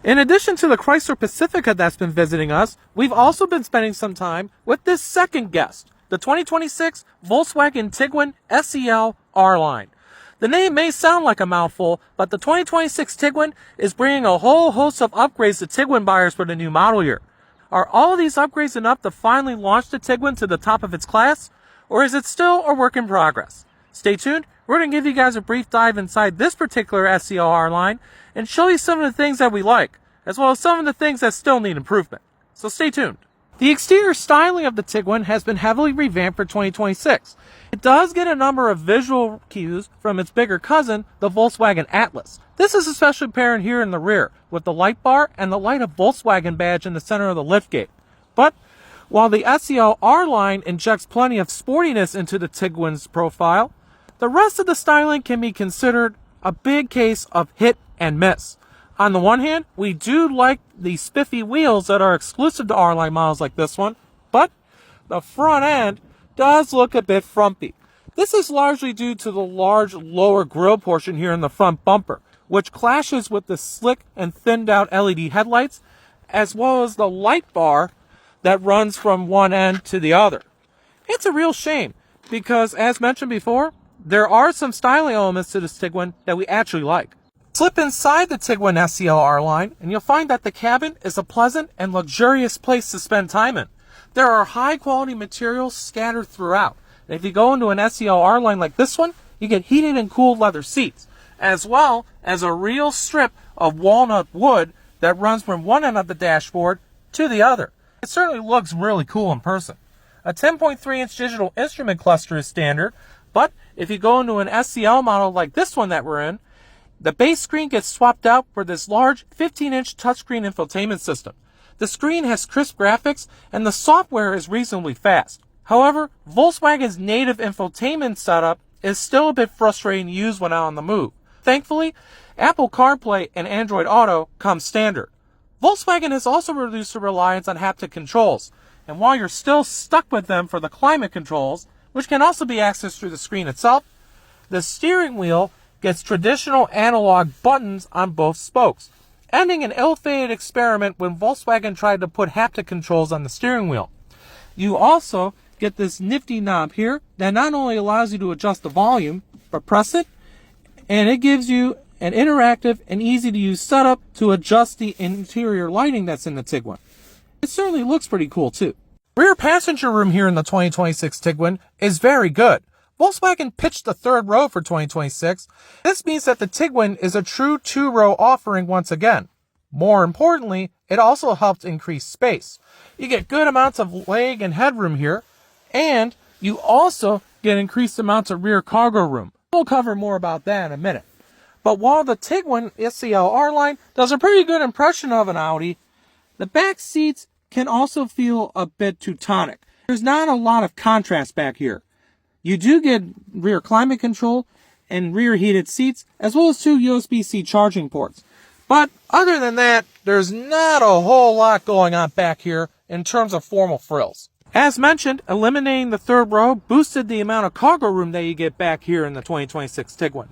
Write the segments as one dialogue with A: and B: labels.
A: In addition to the Chrysler Pacifica that's been visiting us, we've also been spending some time with this second guest, the 2026 Volkswagen Tiguan SEL R-Line. The name may sound like a mouthful, but the 2026 Tiguan is bringing a whole host of upgrades to Tiguan buyers for the new model year. Are all of these upgrades enough to finally launch the Tiguan to the top of its class? Or is it still a work in progress? Stay tuned. We're going to give you guys a brief dive inside this particular SEL R-Line and show you some of the things that we like, as well as some of the things that still need improvement. So stay tuned. The exterior styling of the Tiguan has been heavily revamped for 2026. It does get a number of visual cues from its bigger cousin, the Volkswagen Atlas. This is especially apparent here in the rear, with the light bar and the Light of Volkswagen badge in the center of the liftgate. But while the SEL R-Line injects plenty of sportiness into the Tiguan's profile, the rest of the styling can be considered a big case of hit and miss. On the one hand, we do like the spiffy wheels that are exclusive to R-Line models like this one, but the front end does look a bit frumpy. This is largely due to the large lower grille portion here in the front bumper, which clashes with the slick and thinned out LED headlights, as well as the light bar that runs from one end to the other. It's a real shame, because as mentioned before, there are some styling elements to this Tiguan that we actually like. Slip inside the Tiguan SEL R-Line and you'll find that the cabin is a pleasant and luxurious place to spend time in. There are high quality materials scattered throughout. And if you go into an SEL R-Line like this one, you get heated and cooled leather seats, as well as a real strip of walnut wood that runs from one end of the dashboard to the other. It certainly looks really cool in person. A 10.3-inch digital instrument cluster is standard, but if you go into an SEL model like this one that we're in, the base screen gets swapped out for this large 15-inch touchscreen infotainment system. The screen has crisp graphics and the software is reasonably fast. However, Volkswagen's native infotainment setup is still a bit frustrating to use when out on the move. Thankfully, Apple CarPlay and Android Auto come standard. Volkswagen has also reduced the reliance on haptic controls, and while you're still stuck with them for the climate controls, which can also be accessed through the screen itself, the steering wheel gets traditional analog buttons on both spokes, ending an ill-fated experiment when Volkswagen tried to put haptic controls on the steering wheel. You also get this nifty knob here that not only allows you to adjust the volume, but press it, and it gives you an interactive and easy-to-use setup to adjust the interior lighting that's in the Tiguan. It certainly looks pretty cool too. Rear passenger room here in the 2026 Tiguan is very good. Volkswagen pitched the third row for 2026. This means that the Tiguan is a true two-row offering once again. More importantly, it also helps increase space. You get good amounts of leg and headroom here, and you also get increased amounts of rear cargo room. We'll cover more about that in a minute. But while the Tiguan SEL R-Line does a pretty good impression of an Audi, the back seats can also feel a bit Teutonic. There's not a lot of contrast back here. You do get rear climate control and rear heated seats, as well as 2 USB-C charging ports. But other than that, there's not a whole lot going on back here in terms of formal frills. As mentioned, eliminating the third row boosted the amount of cargo room that you get back here in the 2026 Tiguan.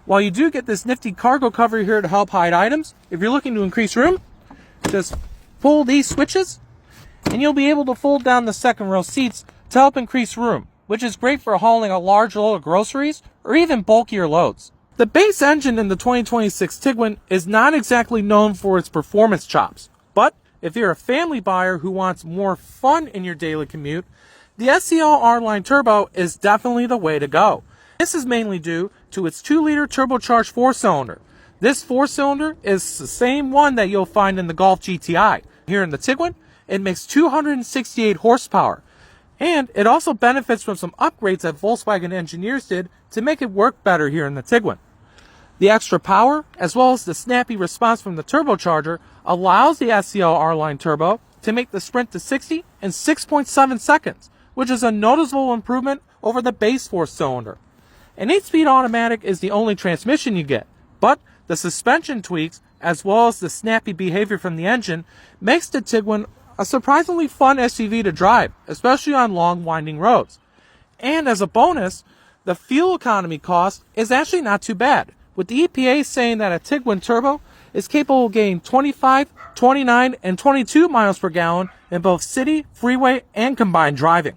A: While you do get this nifty cargo cover here to help hide items, if you're looking to increase room, just pull these switches and you'll be able to fold down the second row seats to help increase room, which is great for hauling a large load of groceries or even bulkier loads. The base engine in the 2026 Tiguan is not exactly known for its performance chops, but if you're a family buyer who wants more fun in your daily commute, the SEL R-Line Turbo is definitely the way to go. This is mainly due to its 2-liter turbocharged 4-cylinder. This 4-cylinder is the same one that you'll find in the Golf GTI. Here in the Tiguan, it makes 268 horsepower. And it also benefits from some upgrades that Volkswagen engineers did to make it work better here in the Tiguan. The extra power, as well as the snappy response from the turbocharger, allows the SEL R-Line Turbo to make the sprint to 60 in 6.7 seconds, which is a noticeable improvement over the base 4-cylinder. An 8-speed automatic is the only transmission you get, but the suspension tweaks, as well as the snappy behavior from the engine, makes the Tiguan a surprisingly fun SUV to drive, especially on long, winding roads. And as a bonus, the fuel economy cost is actually not too bad, with the EPA saying that a Tiguan Turbo is capable of getting 25, 29, and 22 miles per gallon in both city, freeway, and combined driving.